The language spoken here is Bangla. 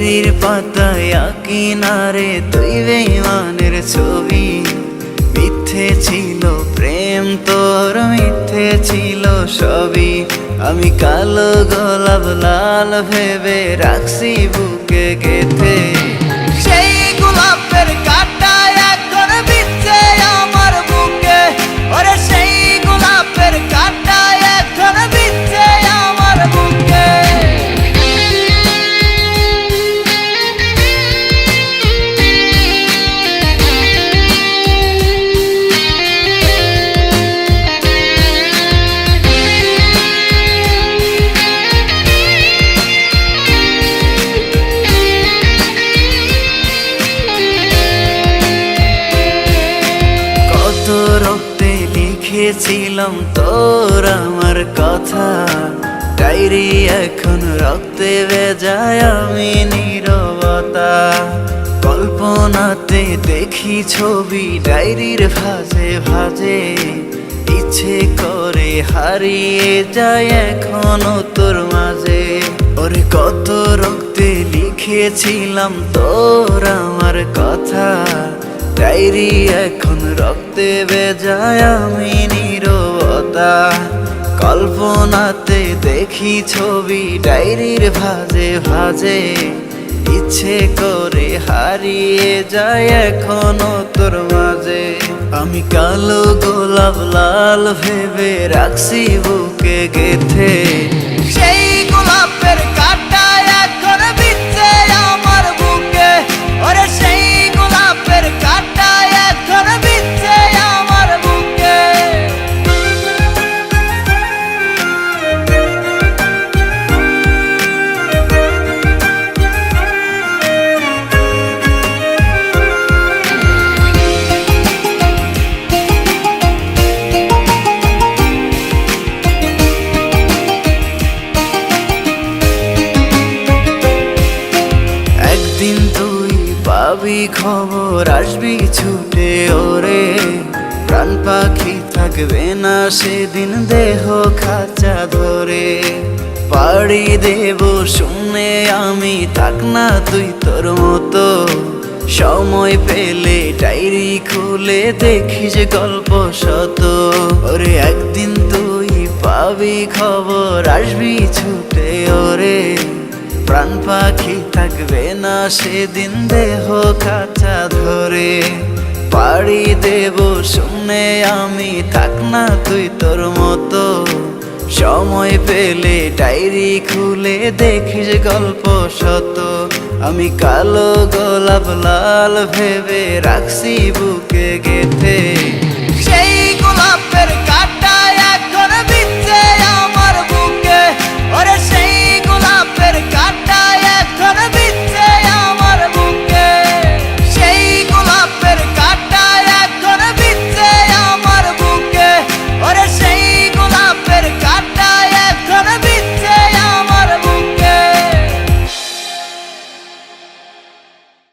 ডায়েরির পাতায় কিনারে তুই বেঈমানের ছবি। মিথ্যে ছিল প্রেম তোর, মিথ্যে ছিল সবই। আমি কালো গোলাপ লাল ভেবে রাখছি বুকে গেথে। সেই গোলাপের কাঁটা এখন বিচ্ছে আমার বুকে, ওরে সেই গোলাপের কাঁটা এখন বিচ্ছে আমার বুকে। রক্তে লিখেছিলাম তোর আমার কথা, ডায়েরি এখন রক্তে ভেজায় আমি নীরবতা। কল্পনাতে দেখি ছবি ডায়েরির ভাঁজে ভাঁজে, ইচ্ছে করে হারিয়ে যায় এখনো তোর মাঝে। ওরে কত রক্তে লিখেছিলাম তোর আমার কথা, ডায়েরি এখন রক্তে ভেজায় আমি নীরবতা। কল্পনাতে দেখি ছবি ডায়েরির ভাঁজে ভাঁজে, ইচ্ছে করে হারিয়ে যায় এখনো তোর মাঝে। আমি কালো গোলাপ লাল ভেবে রাখছি বুকে গেথে। সেই গোলাপের কাঁটা এখন বিচ্ছে আমার বুকে, ওরে সেই গোলাপের কাঁটা এখন বিচ্ছে আমার বুকে। একদিন তুই পাবি খবর, আসবি ছুটে ওরে। প্রাণ পাখি থাকবে না সেদিন দেহ খাঁচা ধরে। পাড়ি দেব শুনে আমি, থাক না তুই তোর মতো। সময় পেলে ডায়েরি খুলে দেখিস গল্প শত। ওরে একদিন তুই পাবি খবর, আসবি ছুটে ওরে। প্রাণ পাখি থাকবে না সেদিন দেহ খাঁচা ধরে। পাড়ি দেব শুনে আমি, থাক না তুই তোর মতো। সময় পেলে ডায়েরি খুলে দেখিস গল্প শত। আমি কালো গোলাপ লাল ভেবে রাখছি বুকে গেথে। সেই গোলাপের